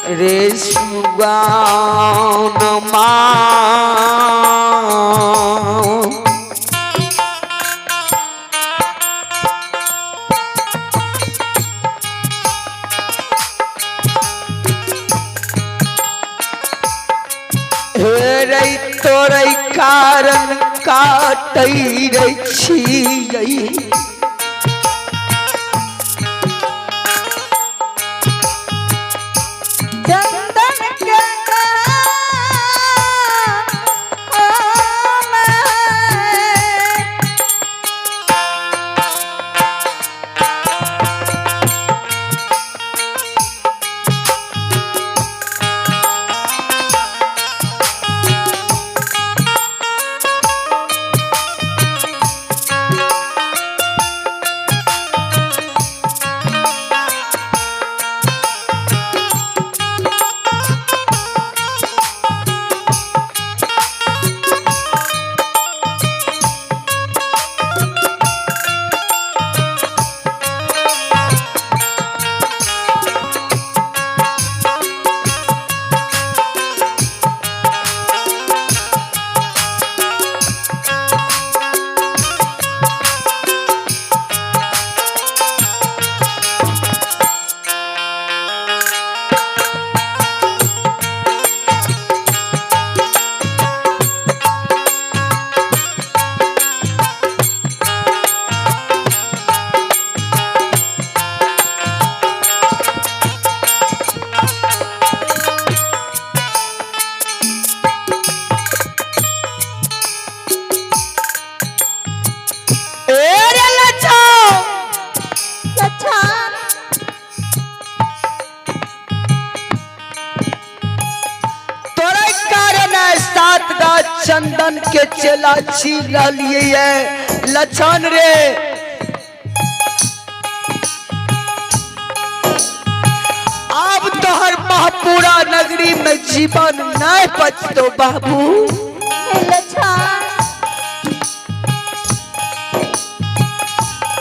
रे सुगान हेरै तोरै कारण काटै रै छियै चंदन के चेला छीन लिए है लछन रे अब तोहर महापुरा नगरी में जीवन नहीं बचतो बाबू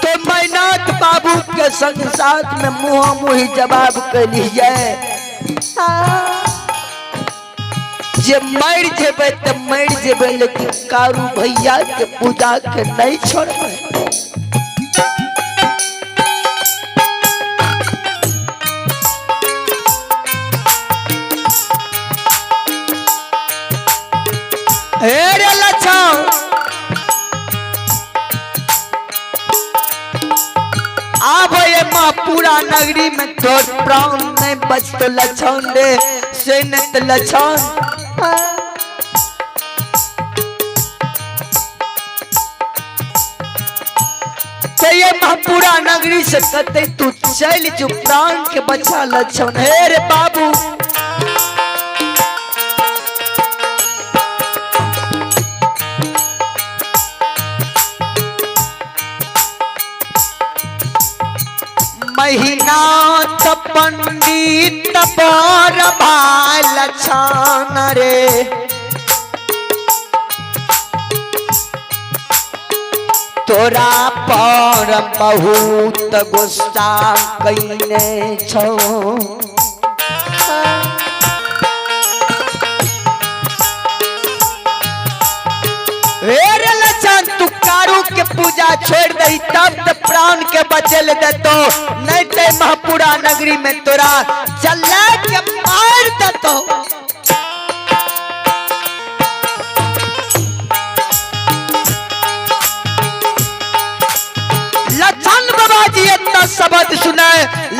तो मैनाथ बाबू के संग साथ में मुँह मुही जवाब कर लीजिए जे मर जेबे तो मर जेबे लेकिन कारू भैया के पूजा के नहीं छोड़बे हे रे लछन अब ये महापुरा नगरी में तोर प्राण नहीं बचतो लछन रे से नहीं तो लछन तो ये महापुरा नगरी से कते तू चल जो प्राण के बचा लछन हे रे बाबू महीना तो पंडित पर भाई लछन रे तोरा पर बहुत गुस्सा कइने छौ रे लछन तू कारू के पूजा छोड़ दई तब तो प्राण के बचल देतो नहीं ते महापुरा नगरी में तोरा चला के मार देतो लछन बाबा जी इतना शब्द सुने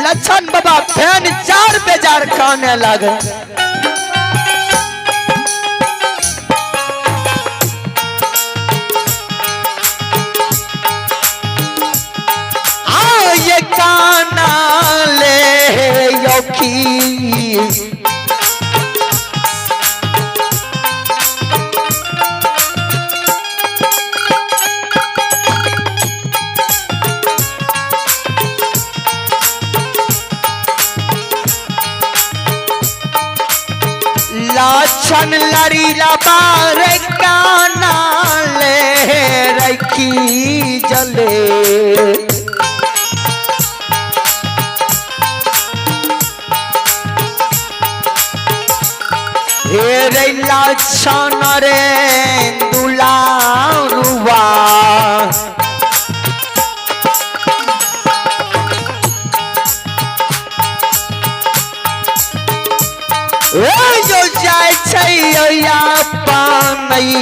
लछन बाबा फैन चार बेजार खाने लगे ये गाना ले योखी लाछन लड़ी लबार गाना ले रखी जले हेरे लक्षण रे दुलारुआ जो जाय छै पानी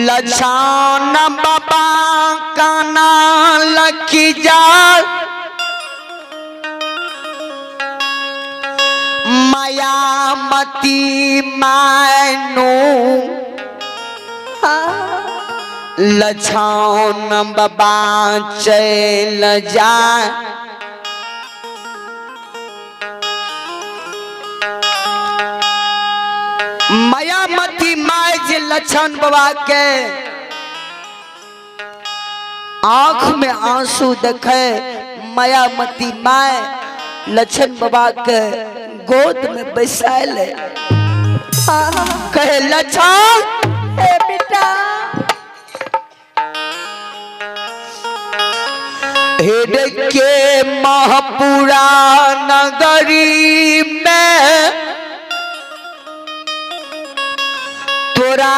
लछन बाबा काना लखी जा मायामती मायनू लछन बाबा चल जा मायामती माय जे लछन बाबा के आंख में आंसू देखे मायामती माय लछन बाबा के गोद में बैसाल कहे लछन बेटा हेड के महपुरा नगरी में तोरा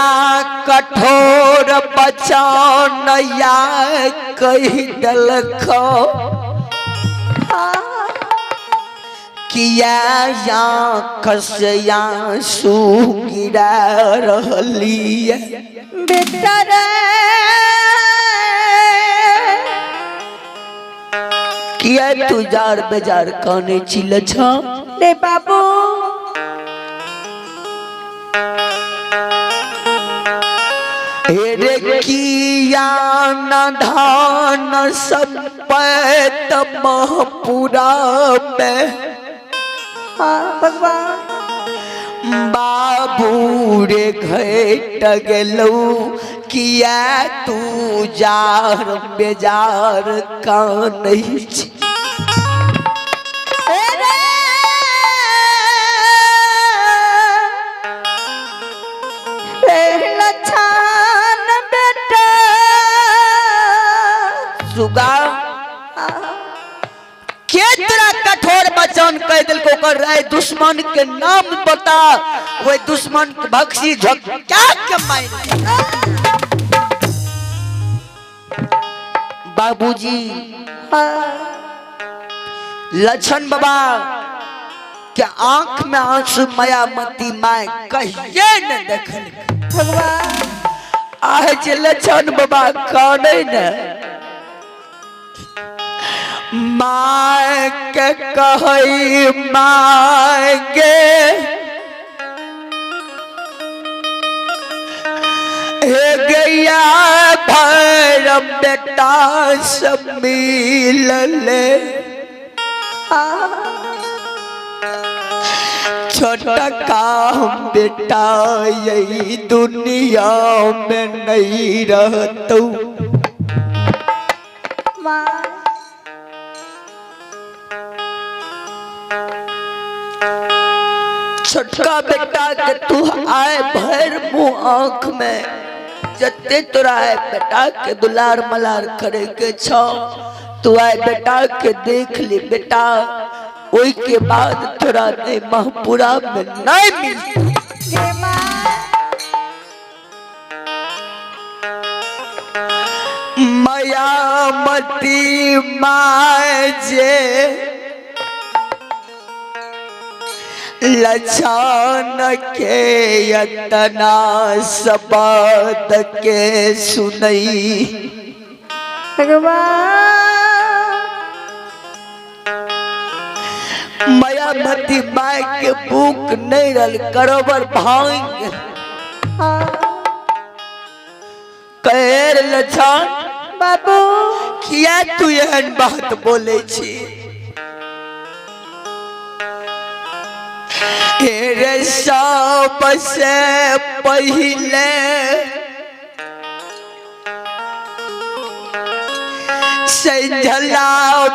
कठोर बचानया कही दलखो किया या खसया सू गिरा रहली बेटा रे किया तू जार बेजार काने चिल छ रे बाबू हेरे किया न धान संपत महपुरा में भगवान बाबू रे घट गेलू किया तू जार बेजार कानई के तेरा कठोर वचन कह दिल को कर रहे दुश्मन के नाम बता वो दुश्मन भक्सी झक्का के मार बाबूजी लक्षण बाबा के आंख में आंसू मायामती माय कहिए न देखल भगवान आज लक्षण बाबा काने न माय के कहई मांगे हे गैया भैरव बेटा सब मिलले छोटा काम बेटा यही दुनिया में नहीं रहतू छोटका बेटा के तू आए भर मुंह आंख में जते तोरा है बेटा के दुलार मलार करे के छो तू आए बेटा के देख ले बेटा ओई के बाद तोरा ने महपुरा में नहीं मिलती मायामती माय जे लक्षण के यतना शब्द के सुनई मायामती माय के भूख नहीं रल करोबर भांग कैर लक्षण बाबू किया तू एहन बात बोले छी रे सबसे पहले संझला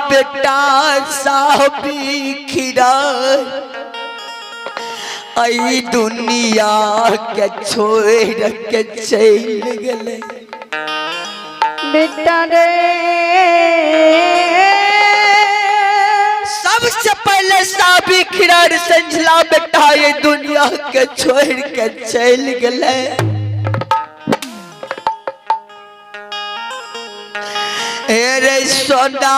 बेटा साहबी खिरा आई दुनिया के छोड़ के चल गले बेटा रे सबसे पहले साबी खिरार संझला बेटा ये दुनिया के छोड़ के चल गले रे सोना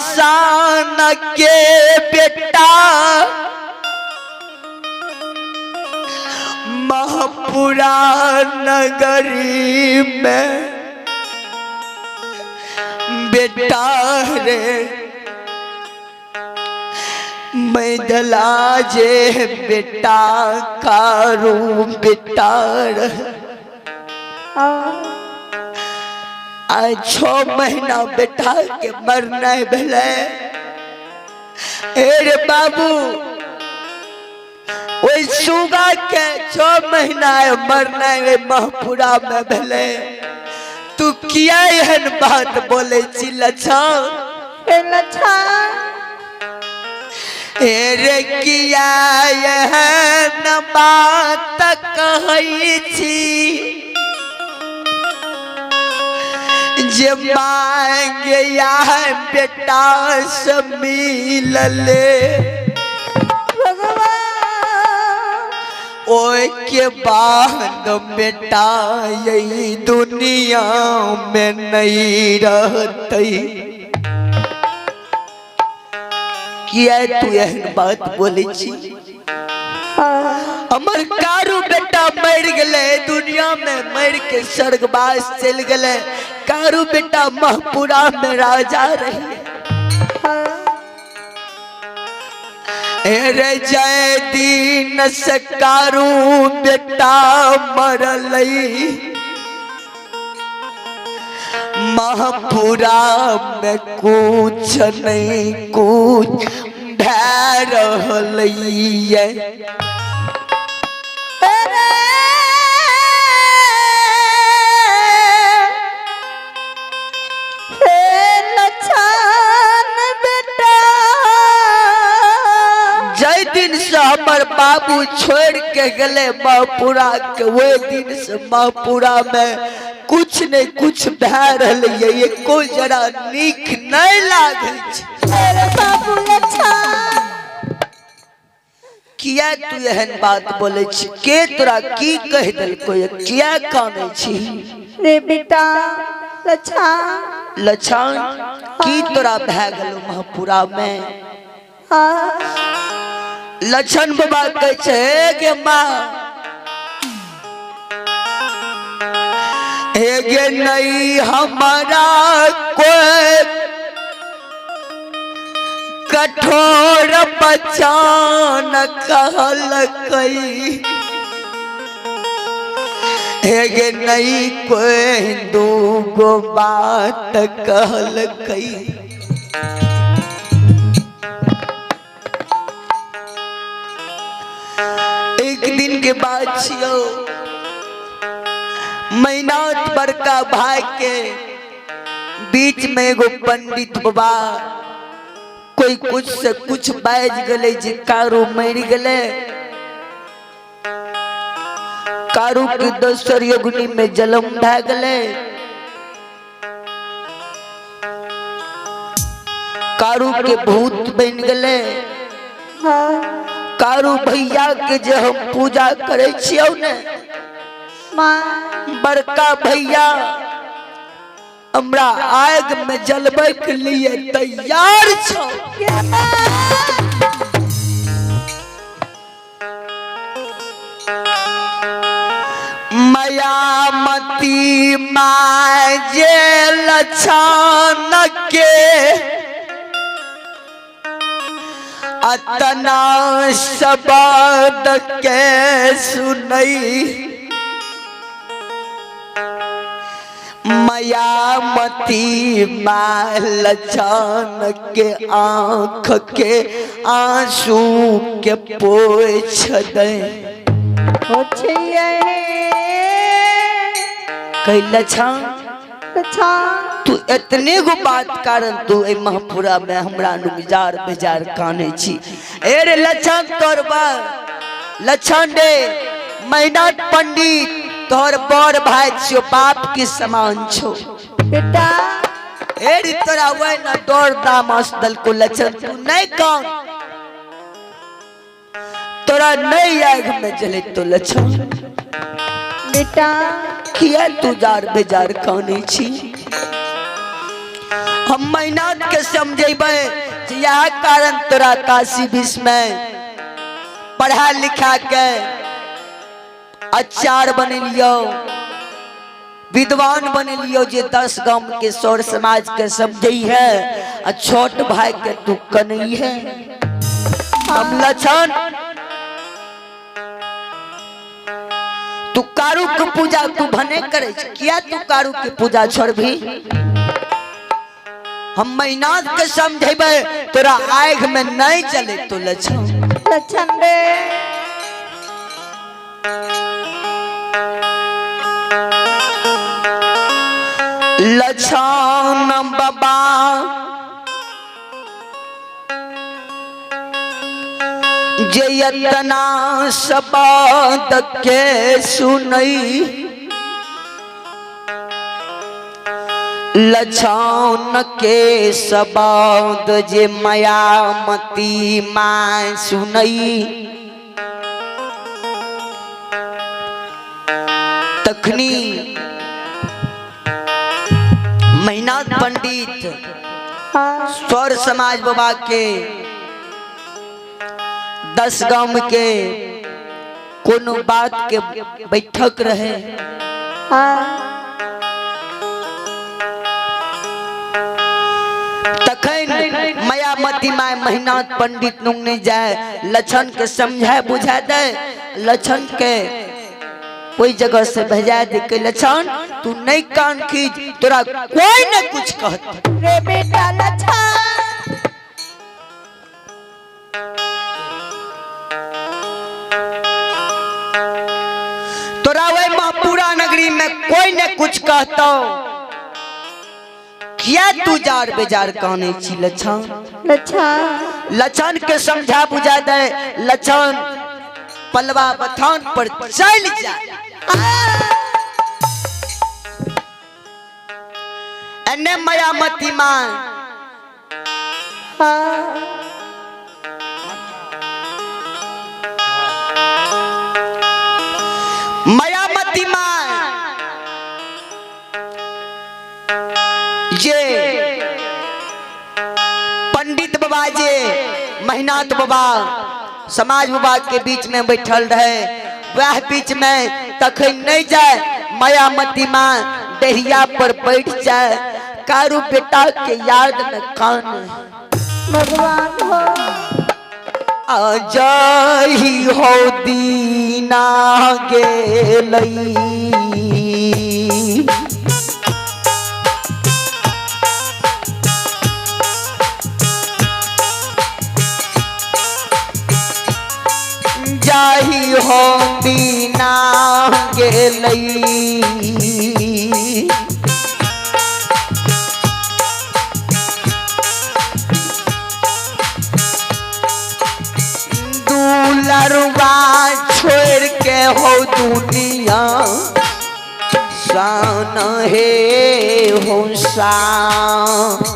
सान के बेटा महपुरा नगरी में बेटा रे मैदला जे बेटा कारू बेटा आज 6 महीना बेटा के मरना भेले रे बाबू ओई सुगा के 6 महीना मरना महपुरा में भेले तू किया एहन बात बोले छी लक्षण रे किया एहन बात कहई छी जे मांगे या बेटा से मिलले ओए के बाद बेटा यही दुनिया में नहीं रहती किया तू एहन बात बोले छी हमर कारू बेटा मर गले दुनिया में मर के स्वर्गवास चल गले कारू बेटा महपुरा में राजा रही रे जय दीन से कारू बेटा मरलई महपुरा में कुछ नहीं कुछ भै रहलई दिन से हमर बाबू छोड़ के गले महपुरा के वो दिन से महपुरा में कुछ नहीं कुछ भै रहल एको जरा नीक नहीं लागल बाबू किया तू एहन बात बोले छी के तोरा की कह दिल कोई किया काने छी रे बेटा लछन लछन की तोरा भए गेलो महपुरा में लछन बाबा कहे छे के माँ हेगे नहीं हमारा कोई कठोर बचान कहल कई हेगे नहीं कोई दूगो बात कहल कई एक दिन के बाद छियो मैनात बड़का भाई के बीच में एगो पंडित बाबा कोई कुछ से कुछ बाज गले जे कारू मर गले कारू के दोसर योगनी में जलम भए गले कारू के भूत बन गले कारू भैया के जे हम पूजा करे छियो ने बड़का भैया हमरा आग में जलबै के लिए तैयार छो मायामती माय जे लछन के अतना शब्द के सुनई मायामती माँ लछन के आँख के आंसू के पोछ दे कई लछन तू इतने गो बात कारण तू ए महपुरा में हमरा नुजार बेजार काने छी ए रे लछन तोर बा लछन दे मैनात पंडित तोर बड़ भाई छो बाप के समान छो बेटा ए रे तोरा वे न डोर दामस दल को लछन तू नहीं कौन तोरा नहीं आग में जले तो लछन बेटा किया तू जार बेजार काने छी हम मैनात के समझेबे यह कारण तोरा काशी विश्व में पढ़ा लिखा के आचार बनेलियो विद्वान बनेलियो जे 10 गांव के सौर समाज के समझई है आ छोट भाई के तू कनई है हम लछन तू कारू के पूजा तू भने करे किया तू कारू के पूजा छोड़बी हम मैनात के समझेबे तोरा आग में नहीं चले तो लछन रे लछन बाबा जे इतना शब्द के सुनई लछन के शब्द जे मायामती माँ सुनई तखनी मैनात पंडित स्वर समाज बाबा के 10 गांव के कोनो बात के बैठक रहे तखन मायामती माय मैनात पंडित नुंग ने जाए लछन के समझाए बुझा दे लछन के कोई जगह से भेजा दे के लछन तू नहीं कान खींच तोरा कोई न कुछ कहत रे बेटा लछन तोरा वही महपुरा नगरी में कोई न कुछ कहता किया तू जार बेजार कहने छी लछन के समझा बुझा दे लछन पलवा बथान पर चल जा एने मायामती मां जे मेहनात बाबा समाज बाबा के बीच में बैठल रहे, वह बीच में तखन नहीं जाए मायामती माँ डेहिया पर बैठ जाए, कारू बेटा के याद में कान भगवान हो आजाही हो दीना गेलई, जाही हो दीना गेलई, दुलरवा छोड़ के हो दुनिया सान हे हो सान,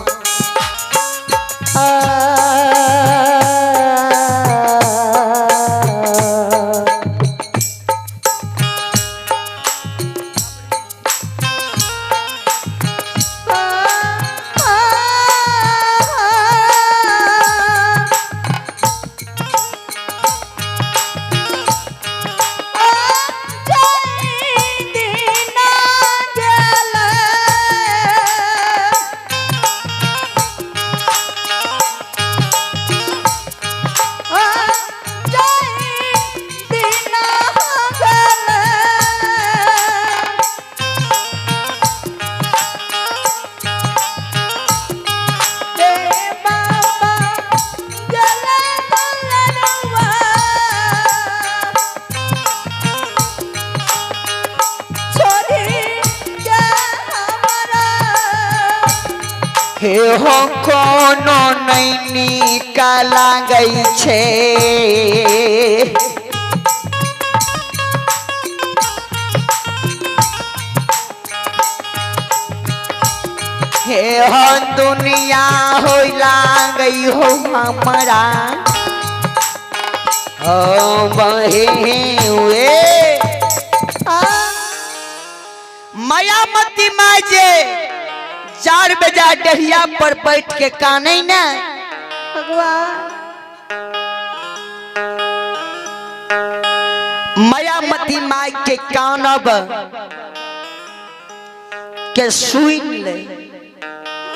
हे हो कोनो नहीं निकाला गई छे, हे हो दुनिया हो गई हो हमारा हुए मायामती माँ जे 4 बजे डहिया पर बैठ के काने न भगवान मायामती माई के कानब के सुन ले।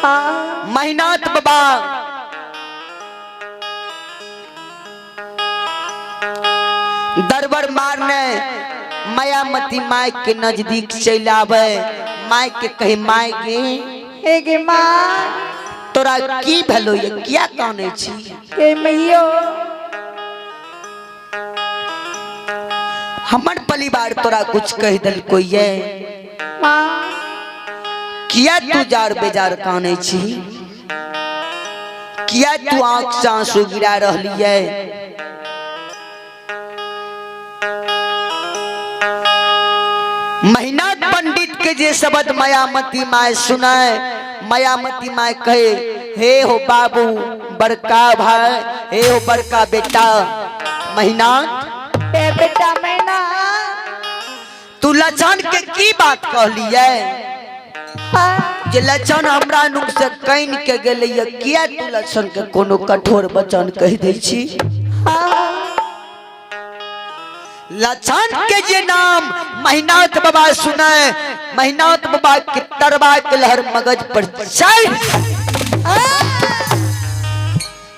हाँ मेहनात बाबा दरबार मारने मायामती माई के नजदीक चल आवे, माई के कहे माई गे हे गे माँ तोरा की भलो ये क्या काने छी, हे मैयो हमर परिवार तोरा कुछ कह दल कोई है, माँ किया तू जार बेजार काने छी, किया तू आंख से आंसू गिरा रहली है। मेहनात पंडित के जे शब्द मायामती माय सुनाए, मायामती माय कहे हे हो बाबू बड़का भाई, हे हो बड़का बेटा मेहनात, हे बेटा मैना तू लक्षण के की बात कहली है, हाँ जे लक्षण हमरा नुक से कइन के गेले ये, किया तू लक्षण के कोनो कठोर वचन कह दै छी। हाँ लक्षण के जे नाम मेहनात बाबा सुनाए, मेहनात बाबा के तरवा के लहर मगज पर चढ़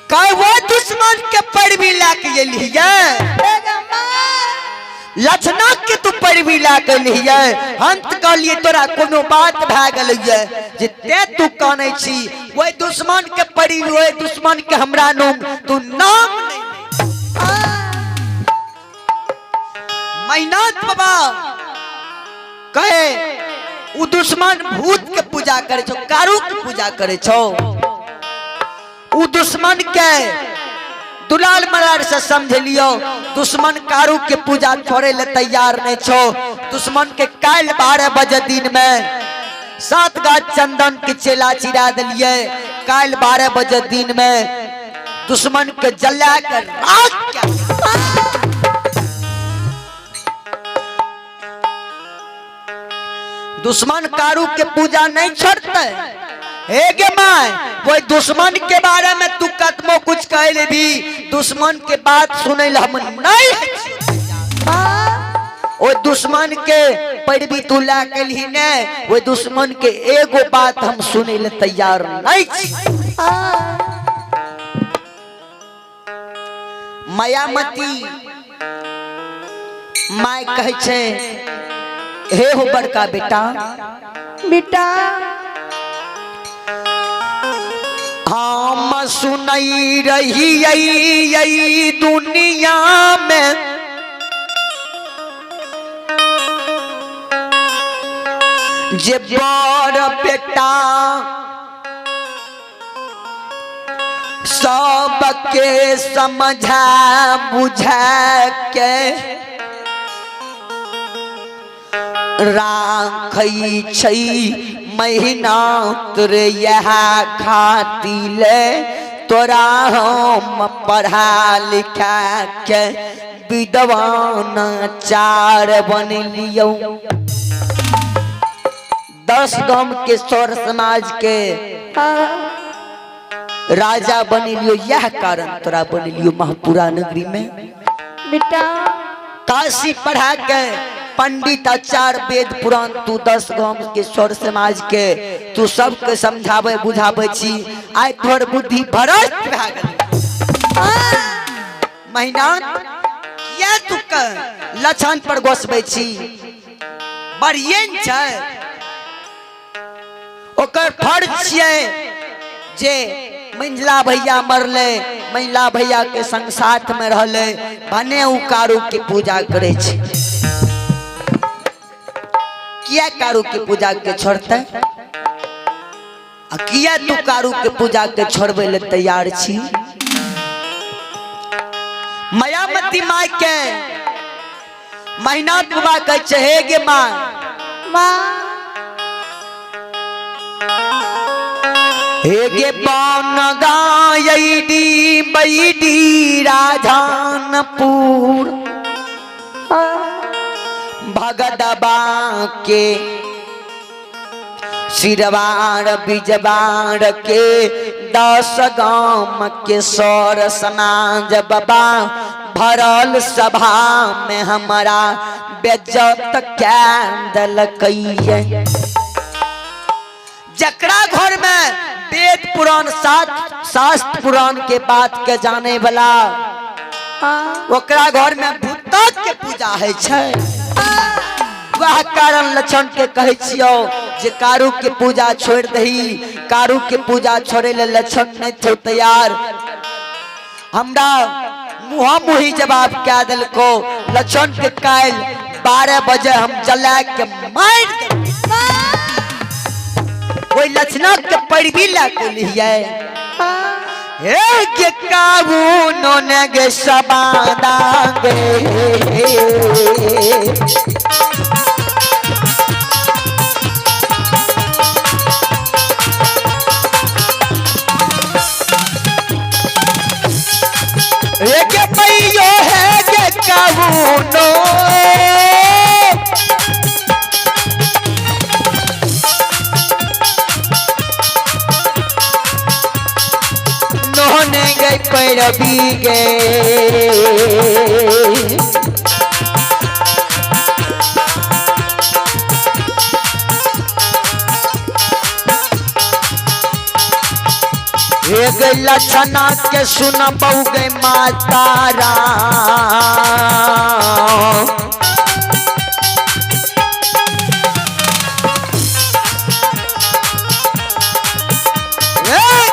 कई वो दुश्मन के पैरवी लाके गेलिए, लक्षणा के तू पैरवी लाके लिये, अंत कहलिए तोरा कोनो बात भए गेलिए जे ते तू काने छी, वो दुश्मन के पैरवी, वो दुश्मन के हमरा नाम तू नाम नहीं। मेहनात बाबा कहे उ दुश्मन भूत के पूजा करे छो, कारू के पूजा करे छो, उ दुश्मन के दुलाल मलार से समझ लियो, दुश्मन कारू के पूजा छोड़े ले तैयार नहीं छो। दुश्मन के काल 12 बजे दिन में 7 गाछ चंदन के चेला चिरा दिलिए, काल 12 बजे दिन में दुश्मन के जला कर राख क्या दुश्मन कारू के पूजा नहीं छोड़ते, हे गे माय वो दुश्मन के बारे में तू कतमो कुछ कह ले भी दुश्मन के बात सुने ला हम नहीं वो दुश्मन के पैरवी तू ला के ही ने वो दुश्मन के एगो बात हम सुने ले तैयार नहीं मायामती माय कहे छे हे हो बड़का बेटा बेटा हम सुनई रही यही दुनिया में जे बड़ बेटा सबके समझा बुझा के राखई छई महीना तोरे यहाँ खातिले तोरा हम पढ़ा लिखा के विद्वान चार बन लियो 10 गांव के सौर समाज के राजा बन लियो यह कारण तोरा बन लियो महपुरा नगरी में बेटा काशी पढ़ा के पंडित आचार वेद पुराण तू 10 गांव के सौर समाज के तू सबके समझावे बुझावे छी आइ तोहर बुद्धि भ्रष्ट भए गेल महीना किया तू लछन पर गोसबै छी बढ़ियन छै ओकर फर्ज छियै जे महिला भैया मरले महिला भैया के संग साथ में रहले भने उ कारू के पूजा करे छै किया कारू के पूजा के छोड़ते किया तू कारू के पूजा के छोड़बे ले तैयार छी मायामती माय के महीना बाबा कहे छे हे गे माँ हे गे पान गायडी बैडी राजानपुर भगदबा के सिरवार बिजवार के 10 गांव के सौर समाज बाबा भरल सभा में हमारा बेज्जत क्या दलकैये जकरा घर में वेद पुराण शास्त्र पुराण के बात के जाने वाला ओकरा घर में भूतक के पूजा है छै वह कारण लक्षण के कहे छियो जे कारू के पूजा छोड़ दही कारू के पूजा छोड़े ले लक्षण नहीं थे तैयार हमरा मुहा मुही जवाब क्या दिल को लक्षण के काल 12 बजे हम जला के मार कोई लक्षणा के पैरवी ला के लिए हे के काबू नोने गे सबादांगे के पैयो है के काबू नो नोने गई पैरवी गे लक्षणा के सुन बहु गए मातारा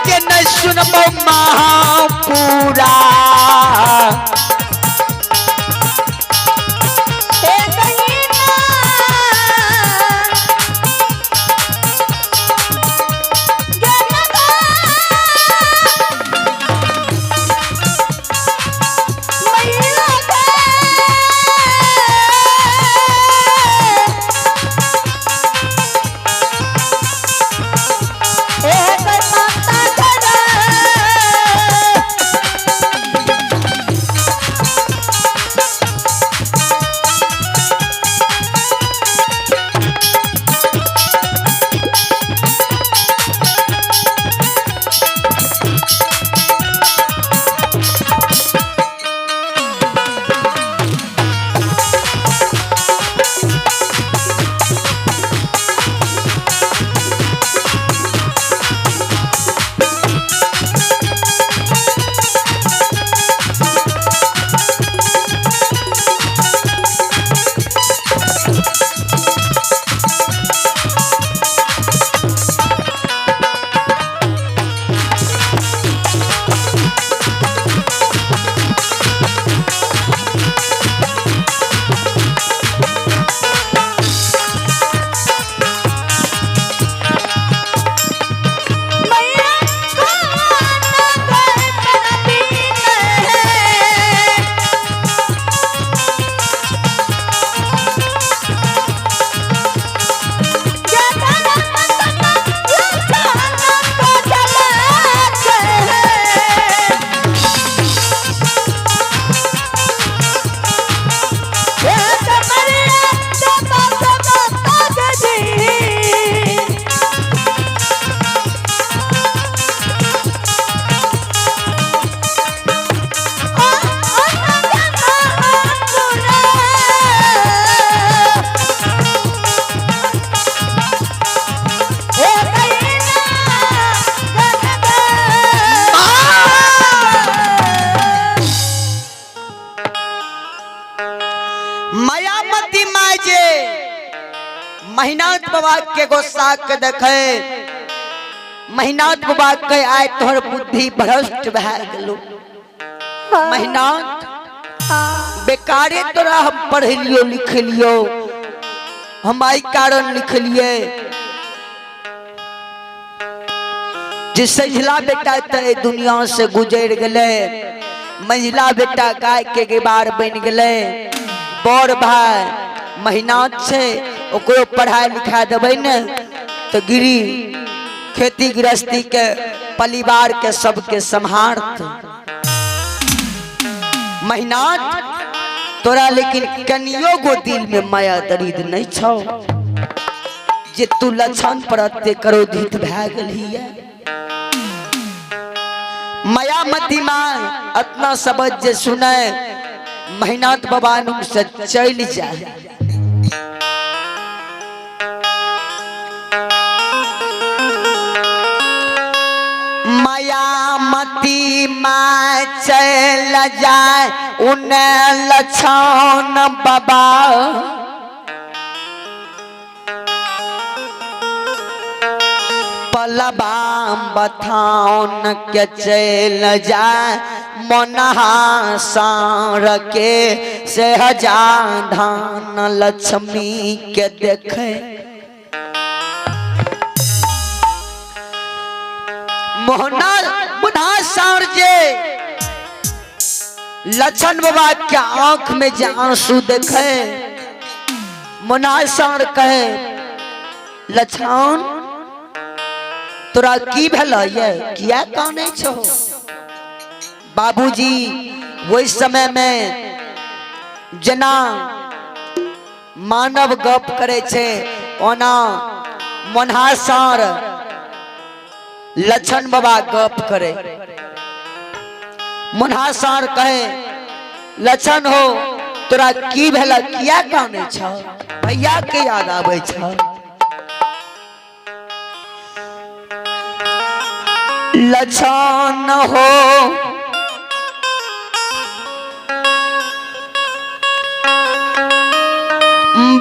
के न सुन बहु महापूरा महिनाथ बाबा के गोस्सा के देखे महिनाथ बाबा के आए तोहर बुद्धि भ्रष्ट भए गेलो महिनाथ बेकारे तोरा हम पढ़लियो लिखलियो हम आई कारण लिखलिए जिससे झिला बेटा ते दुनिया से गुजर गले महिला बेटा गाय के गेबार बन गले बड़ भाई महिनाथ से ओकरो पढ़ाई लिखा देबै ने तो गिरी खेती गृहस्थी के परिवार के सबके संभारत महिनाथ तोरा लेकिन कनियो गो दिल में माया दरिद नहीं छौ जे तू लक्षण पर अत्ते क्रोधित भए गेलिए माया मती माँ अतना सबज जे सुने महिनाथ बाबा नुम से चल जाए मायामती माँ चल जाए उन्हें लक्षण बाबा पलबाम बथाउन के चल जाए मनहा सार के सहजा धान लक्ष्मी के देखे मोहना बुढ़ा सार जे लक्षण बाबा के आंख में जे आंसू देखे मोहना सार कहे लक्षण तोरा की भेल ये किया काने छो बाबूजी वही समय में जना मानव गप करे छे ओना मोहना सार लक्षण बाबा गप करे मोहना सार कहे लक्षण हो तोरा की भेला किया काने छ भैया के याद आवे छ लक्षण हो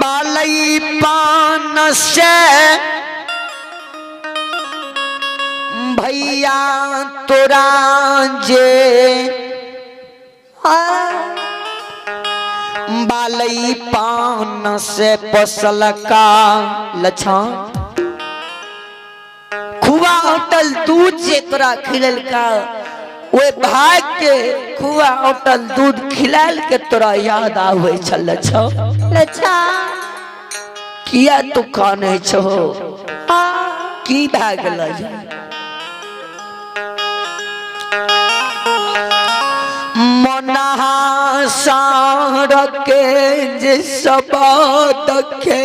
बालई पान से भैया तोरा जे बालई पान से पोसल का लक्षण खुआ होटल दूध जे तोरा खिलल का वो भाग के खुआ होटल दूध खिलाल के तोरा याद आवे छल छो किया तू काने छो की भए गेल मोनहा सार के जे सबद के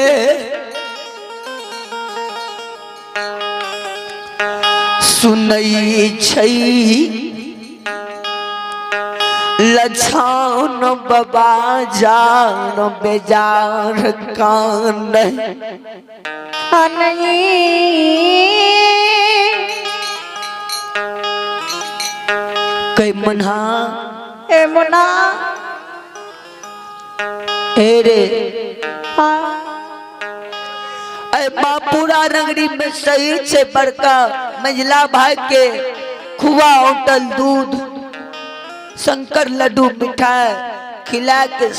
सुनई छई लक्षण बाबा जान बेजार कान कई मन्हा ए मुना रे बापूरा नगरी में सही से बड़का मंझला भाई के खुआ होटल दूध शंकर लड्डू मिठाई खिला के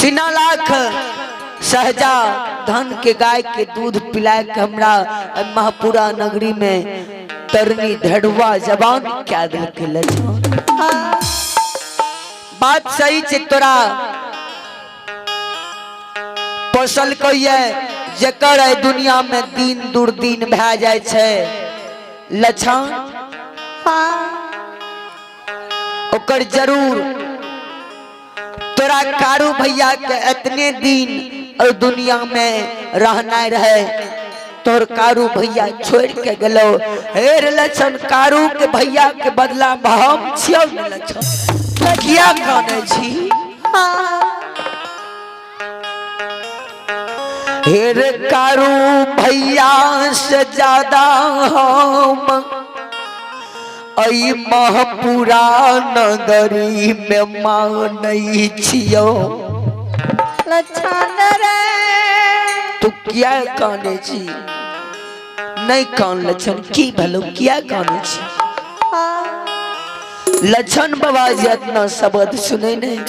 सीना लाख सहजा धन के गाय के दूध पिला के हमरा महापुरा नगरी में तरनी धड़ुआ जबान क्या दिल के बात सही से तोरा पोसल कहिए जकर दुनिया में दिन दुर्दिन भए जाए छे लक्षण ओकर जरूर तोरा कारू भैया के इतने दिन और दुनिया में रहना रहे तोर कारू भैया छोड़ के गलो हेर लक्षण कारू के भैया के बदला हम छियौ लक्षण किया काने छी हेर कारू भैया से ज्यादा हम आई महापुरा नगरी में मानई छियो लक्षण रे तू क्या काने छी नहीं कान लक्षण की भलो क्या काने छी लक्षण बाबा जी इतना शब्द सुने नहीं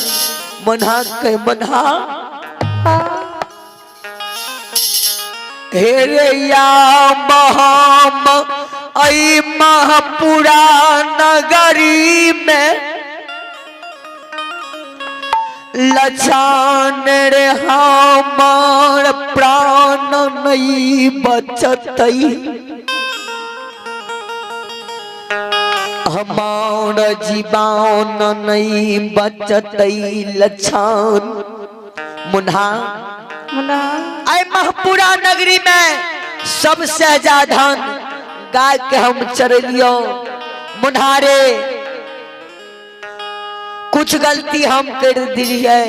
मन्हा के मन्हा हे रे या महाम आई महापुरा नगरी में लक्षण रे हमार प्राण नहीं बचतई हमार जीवन नहीं बचतई लक्षण मुन्हा आई महापुरा नगरी में सब सहजाधन गाय के हम चरलियो मुन्हारे कुछ गलती हम कर दिली है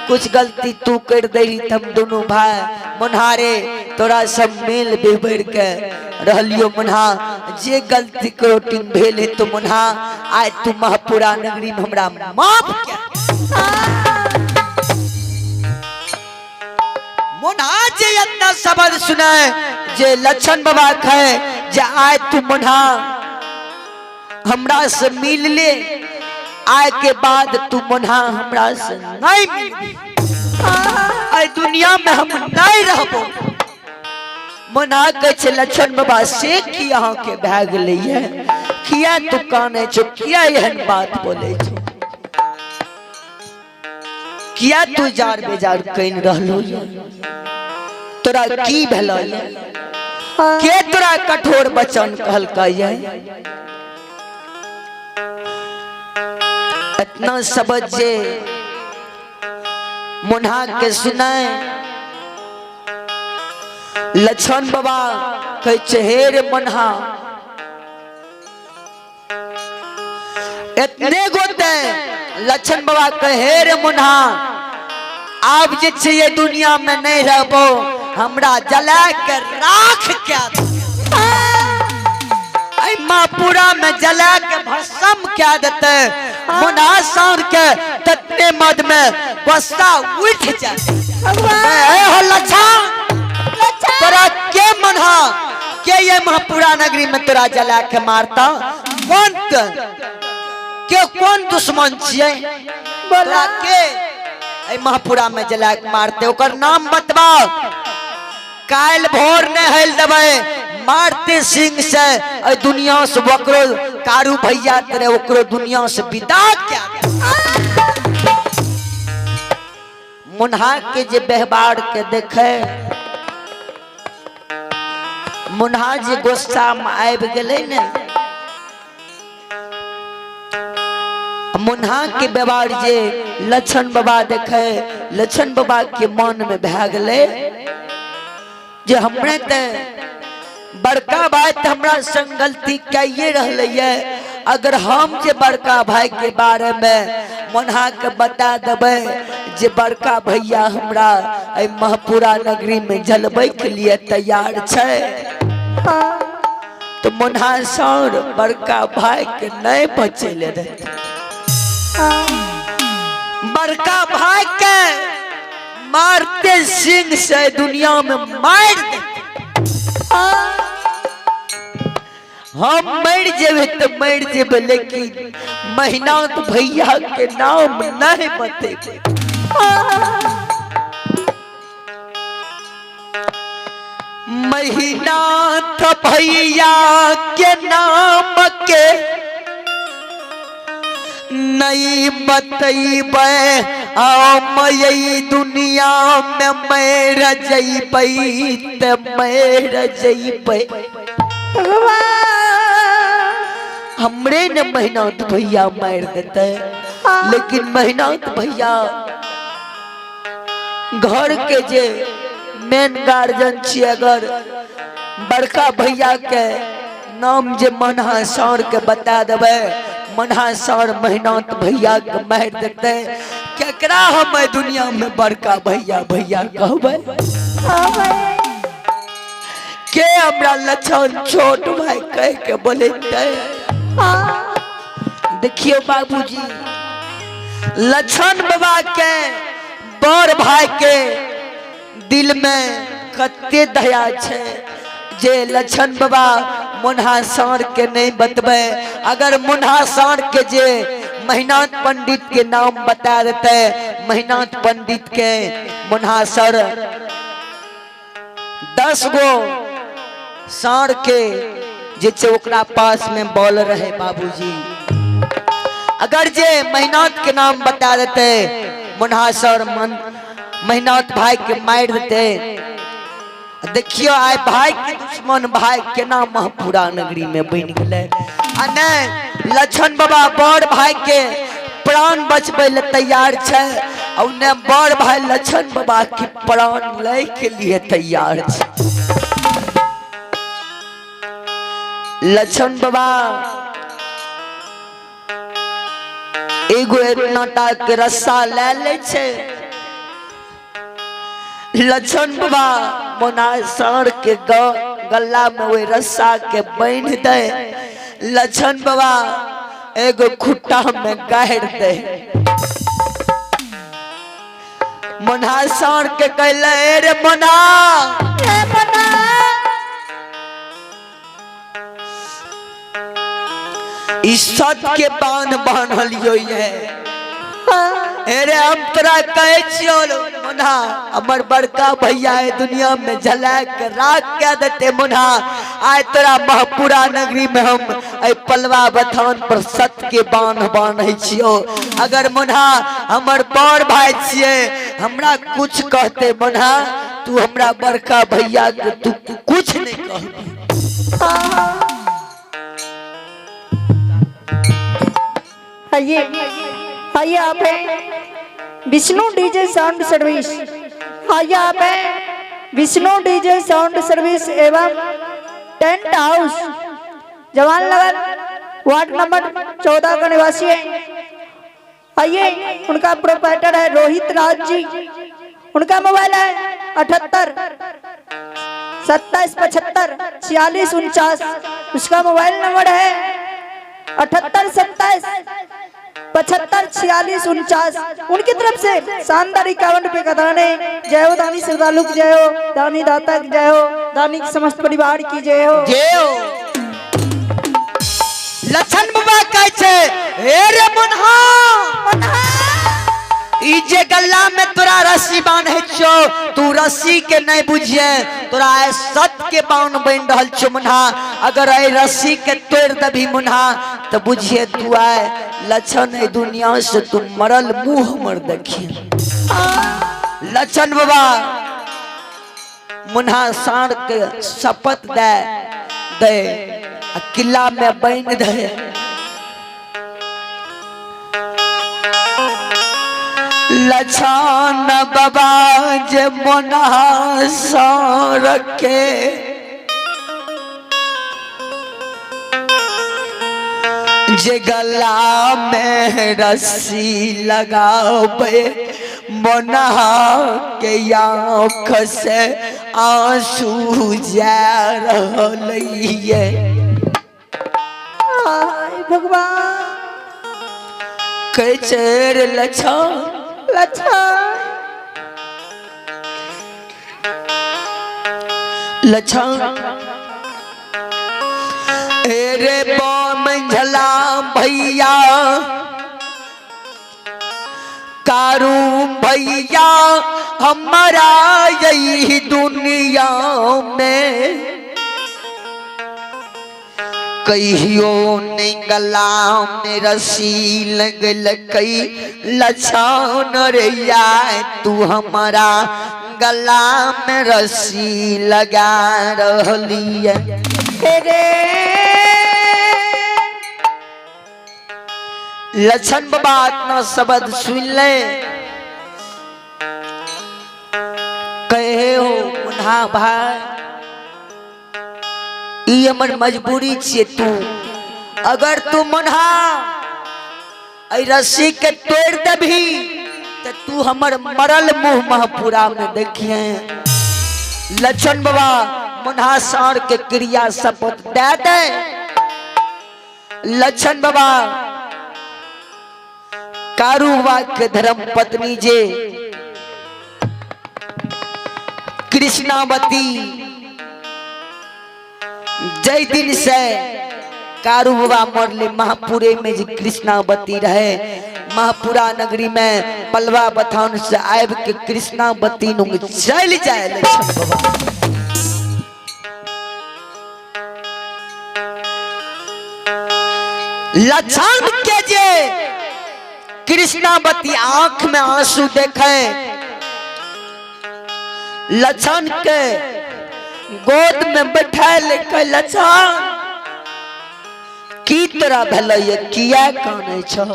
कुछ गलती तू कर दे हम दोनों भाई मुन्हारे तोरा सब मेल बेबर के रहलियो मुन्हा जे गलती करोटिन भेले तो मुन्हा आज तू महापुरा नगरी में हमरा माफ क्या मुन्हा जे इतना शब्द सुनाए जे लक्षण बाबा कहे जे आए तू मुन्हा हमरा से मिल ले आए के बाद तू मुन्हा हमरा से नहीं मिल आए दुनिया में हम नहीं रहबो मुन्हा कहे लक्षण बाबा से कि यहाँ के भाग लिए किया तू काने छो किया यहन बात बोले छो किया तू जार बेजार कइन रहलो तोरा की भेलो के तोरा कठोर वचन कहलका ये इतना शब्द जे मुन्हा के सुनाए लक्षण बाबा कहे हे रे मुन्हा इतने गोते लक्षण बाबा कहे रे मुन्हा आप जे ये दुनिया में नहीं रहबो हमरा जला के राख क्या महापुरा में जला के भस्म क्या देते मुन्हा सार के तत्ने मद में गुस्सा उठ जाए हो लक्षण तोरा के मुन्हा के ये महापुरा नगरी में तोरा जला के मारता कौन के कौन दुश्मन छिए बोला के महापुरा में जला के मारते ओकर नाम बतबाओ काल भोर ने हेल दबे मारते सिंह से दुनिया से वक्रो कारू भैया तेरे वक्रो दुनिया से विदा क्या मुन्हा के जे व्यवहार के देखे मुन्हा जे गुस्सा में आबि गेले ने मुन्हा के व्यवहार जे लक्षण बाबा देखे लक्षण बाबा के मन में भै गेले जे हमने ते बड़का भाई तो हमरा संग गलती कइए रहले ये अगर हम जे बड़का भाई के बारे में मुन्हा के बता देबे जे बड़का भैया हमरा ए महापुरा नगरी में जलबै के लिए तैयार छे तो मुन्हा सर बड़का भाई के नहीं बचेले रहते बड़का भाई के मारते सिंह से दुनिया में मार देते हम मर जेबे तो मर जेबे लेकिन मेहनत भैया के नाम नहीं बतेबे मेहनत भैया के नाम के नहीं बतेबे मैं दुनिया में मर जइबै ते मर जइबै हमरे ने मेहनत भैया मार देते लेकिन मेहनत भैया घर के जे मेन गार्जियन छी अगर बड़का भैया के नाम जे मुन्हा सर के बता देबे मुन्हा सर मेहनत भैया के मार देते केकरा हम दुनिया में बड़का भैया भैया कहबे के हमरा लक्षण छोट भाई कह के बोले देखियो बाबूजी लक्षण बाबा के बड़ भाई के दिल में कते दया छे जे लक्षण बाबा मुन्हा सार के नहीं बतबे। अगर मुन्हा सार के जे मेहनाथ पंडित के नाम बता देते, मेहनाथ पंडित के मुन्हा सर 10 गो सार के जे ओकरा पास में बॉल रहे बाबूजी। अगर जे मेहनाथ के नाम बता देते, मुन्हा सर मेहनाथ भाई के मार देते। देखियो आए भाई के दुश्मन भाई केना महपुरा नगरी में बन गए। लक्षण बाबा बड़ भाई के प्राण बचबे ले तैयार छे और ने बड़ भाई लक्षण बाबा के प्राण ले के लिए तैयार छे। लक्षण बाबा एगो नाटा के रस्सा ले ले छे। लक्षण बाबा मुन्हा के गला में वो रस्सा के बांध दे। लक्षण बाबा एगो खुट्टा में गाड़ दे। मुन्हा के कहले रे मुन्हा इस सत के बांध बांधलियो है। अरे हम तोरा कहे छियो मुन्हा हमर बड़का भैया है दुनिया में जला के राख क्या देते। मुन्हा आए तोरा महपुरा नगरी में हम आई पलवा बथान पर सत के बांध बांधे छियो। अगर मुन्हा हमर बड़ भाई छिए हमरा कुछ कहते मुन्हा तू हमरा बड़का भैया के तू कुछ नहीं कहबी। आइए आप है विष्णु डीजे साउंड सर्विस। आइए आप है विष्णु डीजे साउंड सर्विस एवं टेंट हाउस जवाननगर वार्ड नंबर 14 का निवासी है। आइए उनका प्रोप्राइटर है रोहित राज जी। उनका मोबाइल है 78 27 75 46 49। उसका मोबाइल नंबर है 78 27 75 46 49। उनकी तरफ से शानदार 51 रुपए का दान है। जय हो दानी श्रद्धालु की जय हो, दानी दाता की जय हो, दानी के समस्त परिवार की जय हो। जय हो। लक्षण बाबा कहे छे हे रे मुन्हा ई जे गल्ला में तोरा रस्सी बांधे छो तू रस्सी के नहीं बुझिए तोरा सत के बांध बन रहल छो मुन्हा। अगर ए रस्सी के तोड़ दबी मुन्हा तो बुझिए तू आए लक्षण है दुनिया से तू मरल मुंह मर देखिए। लक्षण बाबा मुन्हा सार के शपथ दे किला में बन दे। लक्षण बाबा जे मुन्हा सार के जे गला में रस्सी लगावे मुन्हा के आँख से आंसू जा रहलिए। भगवान कैसे रे लक्षण रे बम झला भैया कारू भैया हमारा यही दुनिया में कहियो नहीं गला में रस्सी लगल कई लक्षण रे यार तू हमारा गला में रस्सी लगा रहलिए। लक्षण बाबा इतना शब्द सुन ले कहे हो मुन्हा भाई ई हमर मजबूरी छे। तू अगर तू मुन्हा आई रस्सी के तोड़ दबी तो तू हमर मरल मुंह महपुरा में देखिए। लक्षण बाबा मुन्हा सार के क्रिया शपथ दे दे। लक्षण बाबा कारूबा के धर्म पत्नी जे कृष्णावती जय दिन से कारू बाबा मरले महापुरे में जी कृष्णावती रहे महापुरा नगरी में पलवा बथान से आब के कृष्णावती नुंग चल जाए लक्षण के जे कृष्णावती आंख में आंसू देखे लक्षण के गोद में बैठा लेके लक्षण की तरह भले ये किया काने छो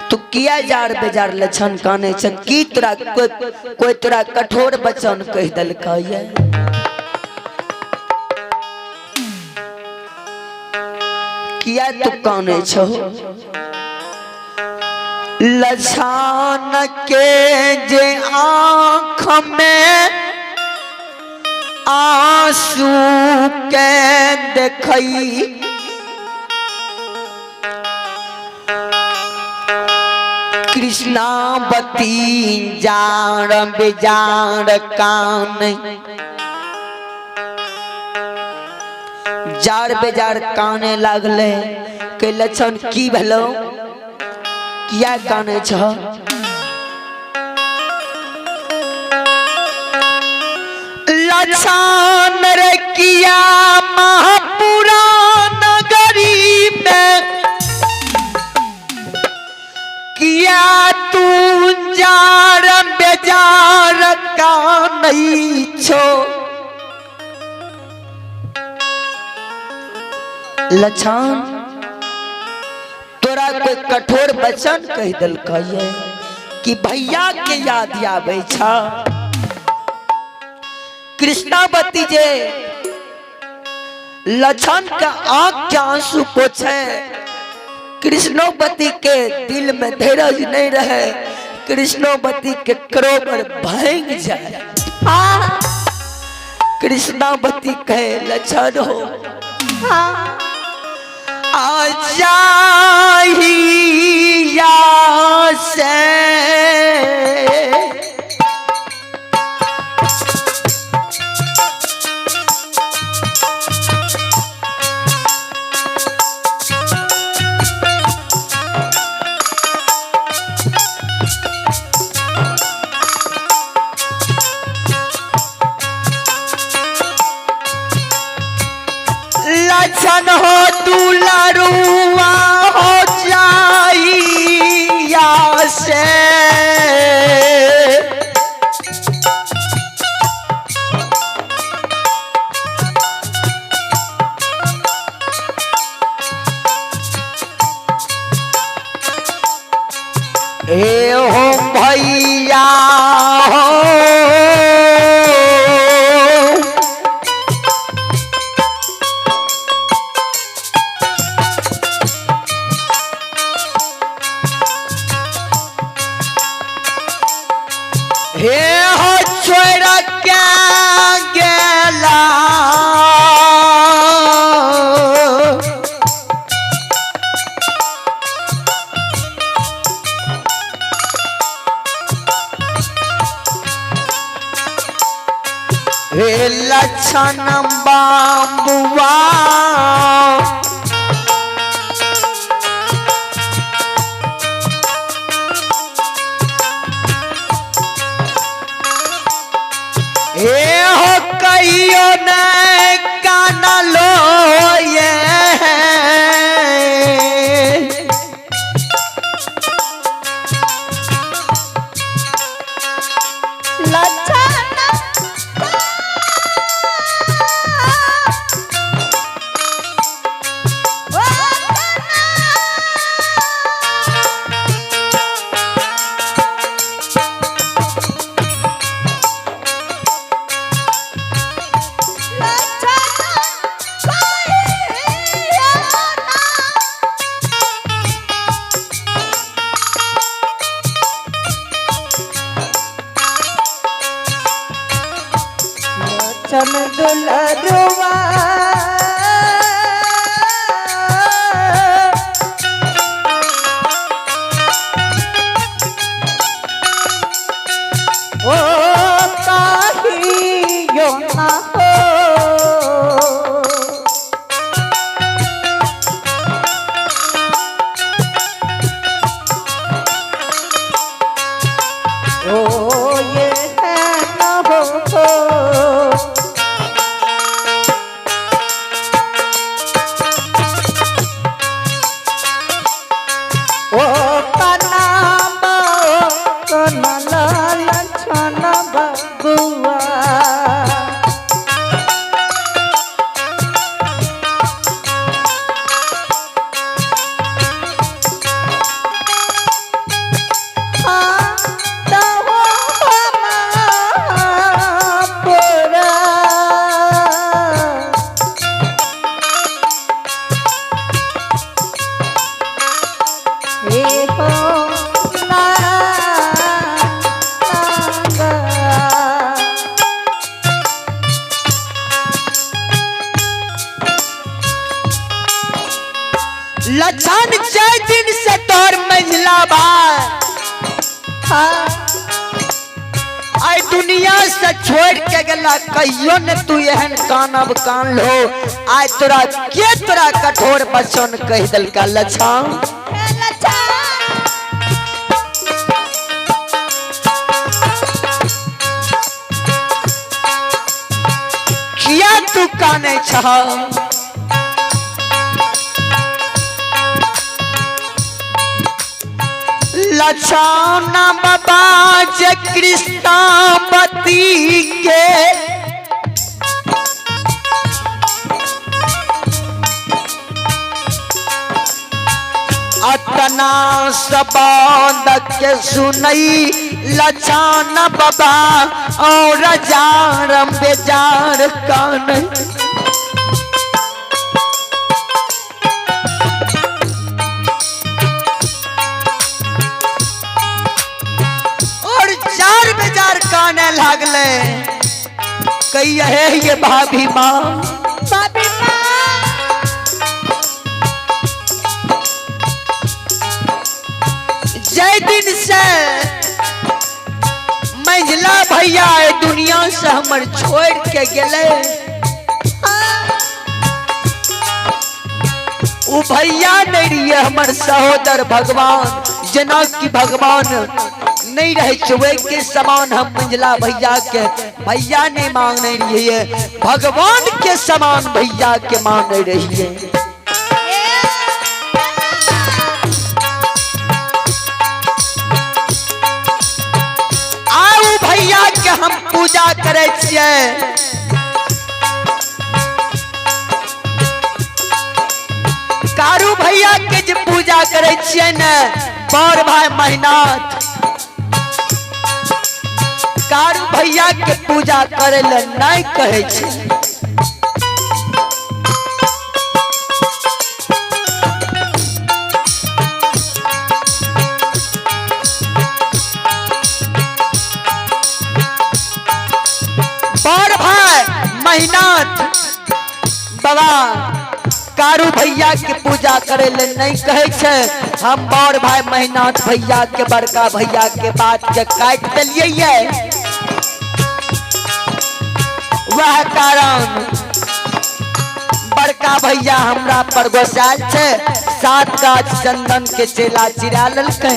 तू किया जार बेजार लक्षण काने छ की तरह कोई तरह कठोर वचन कह दल ये किया तू काने छो लछान के जे आँख में आंसू के देखई कृष्णावती जान बेजार कान जार बेजार काने लागले के लक्षण की भलो किया काने छ लक्षण रे किया महापुरा नगरी में किया तू जार बेजार कानई छो लक्षण तोरा कोई कठोर वचन कह दल कि भैया के याद आवे छा कृष्णावती जे लक्षण का आंख के आंसू पोछे कृष्णावती के दिल में धीरज नहीं रहे कृष्णावती के क्रोध भांग जाए कृष्णावती कहे लक्षण हो आजाहिया से लक्षण हो दुलरुआ हो जाइया से ए हो भैया हो हे हो छोड़ के गेला हे लक्षण बाबुआ हे हो कहियो न कान लो ये लक्षण लछन जय दिन से तोर मंझला भाई हाँ आई दुनिया से छोड़ के गला कहियो न तू एहन कानब कान लो आज तोरा के तोरा कठोर बचन कह दल का लछन किया तू काने छहा लछना बाबा जे कृष्णापति के अतना सबंद के सुनई लछना बाबा और जार बेजार कान काने लागले कही है ये भाभी माँ जय दिन से मंझला भैया दुनिया से हमर छोड़ के गेले वो भैया नहीं रहिए हमर सहोदर भगवान जना की भगवान नहीं रहे चुवे के समान हम मंझला भैया के भैया ने मांग नहीं रही है भगवान के समान भैया के मांग नहीं रही है आओ भैया के हम पूजा करे छिए कारू भैया के जे पूजा करे छिए न बड़ भाई मेहनत कारू भैया के पूजा करे ले नहीं कहे छे बड़ भाई मेहनत बाबा कारू भैया के पूजा करे ले नहीं कहे छे हम बड़ भाई मेहनत भैया के बड़का भैया के बात के काट दिलिए वह कारण बड़का भैया हमरा पर गोसाल छे 7 गाछ चंदन के चेला चिरा ललकै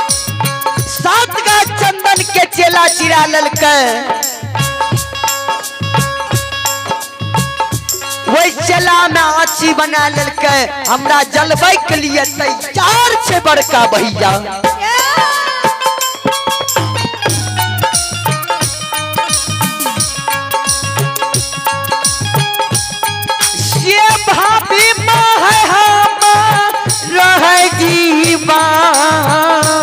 7 गाछ चंदन के चेला चिरा ललकै वही चेला में आँची बना ललकै हमरा जलबै के लिए तैयार छे बड़का भैया ये भाभी माँ है हम रहेगी माँ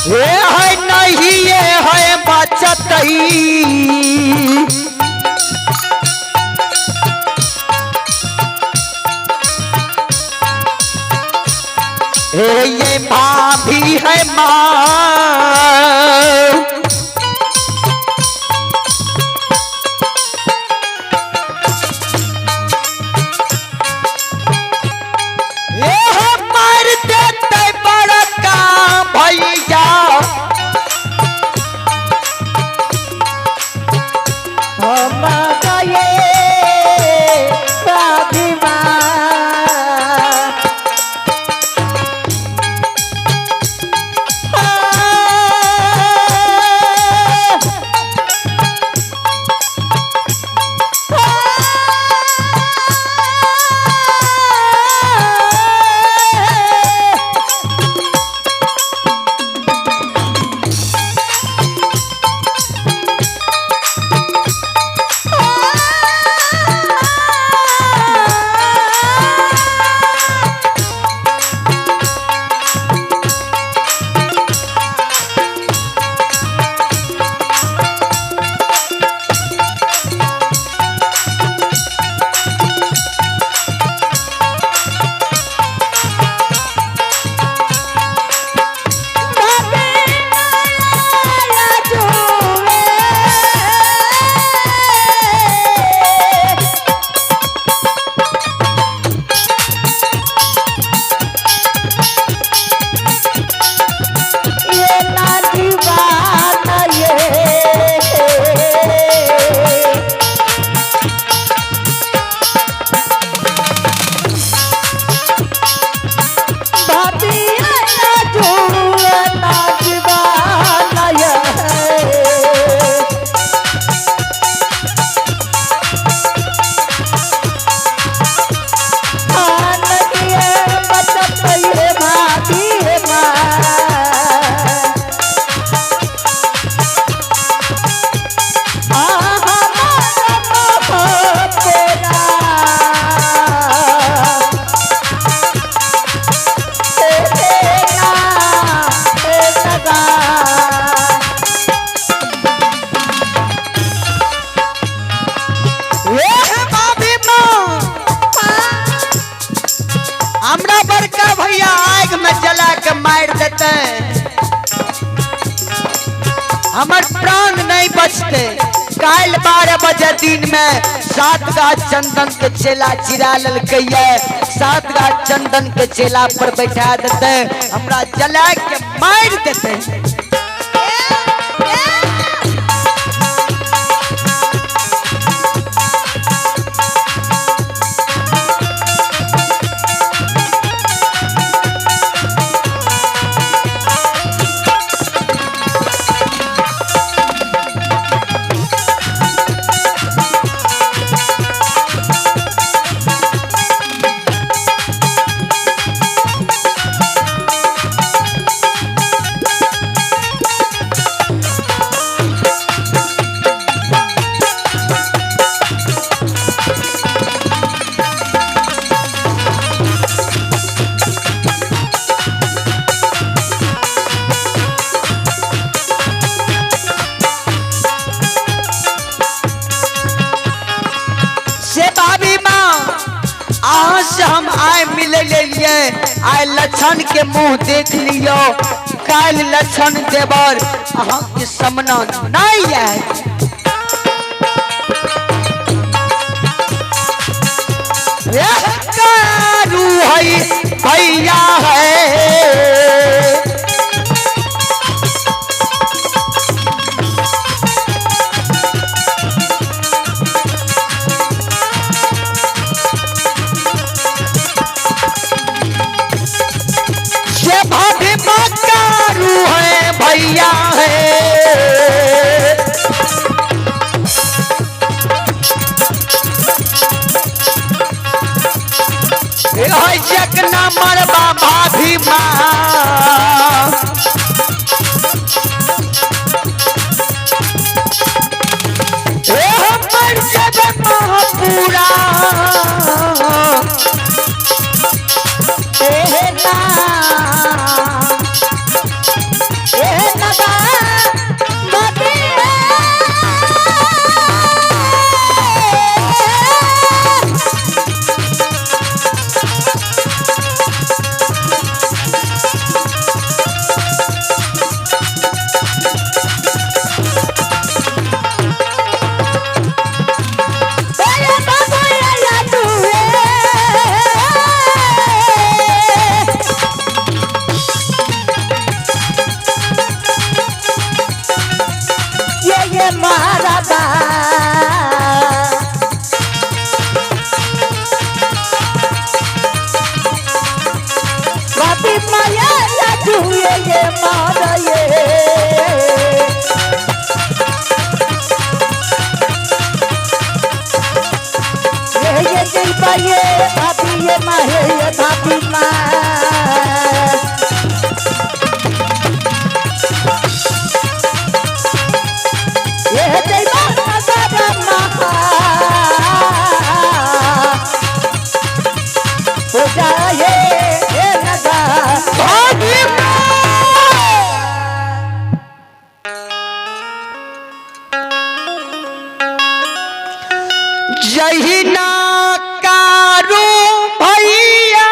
है नहीं ये है बचत ये भाभी है माँ मार देते बड़का भैया में जला के मार देते हमर प्राण नहीं बचते। काल 12 बजे दिन में 7 गाछ चंदन के चेला चिरा ललकैया 7 गाछ चंदन के चेला पर बैठा देते हमरा जला के मार देते। से हम आए मिले लिए आए लक्षण के मुंह देख लियो काल लक्षण देवर अहाँ के सामना नहीं है। भैया है भैया है जगना मरबा भाभी माँ मर जब महापूरा जहिना कारू भैया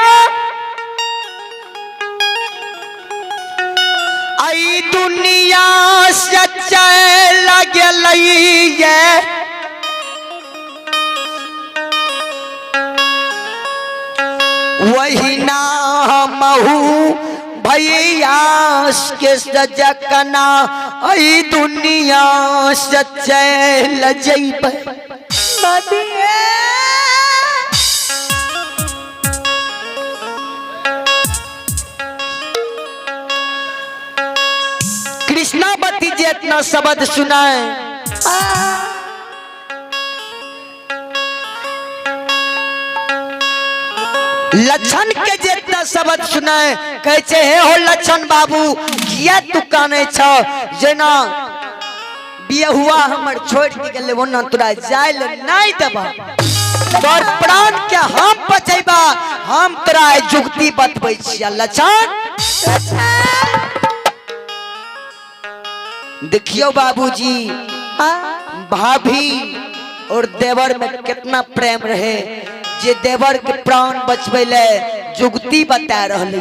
आई दुनिया से चल गई वही ना महू भैया के सजकना आई दुनिया से चल जइबे। कृष्णावती जी इतना शब्द सुनाए लक्षण के जितना शब्द सुनाए कहते हे हो लक्षण बाबू किया तू काने छ जेना बिया हुआ हमर छोड़ के गेले ओना तोरा जाय ले नहीं देबा तोर प्राण के हम बचैबा हम तोरा जुक्ति बतबै छिया लक्षण। देखियो बाबूजी भाभी और देवर में कितना प्रेम रहे जे देवर के प्राण बचबै ले जुक्ति बता रहले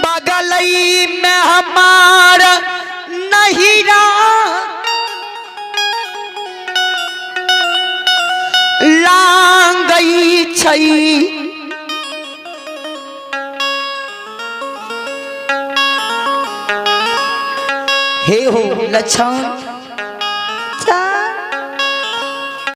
बगलई में हमारा नहीरा लांगई छई हे हो लछन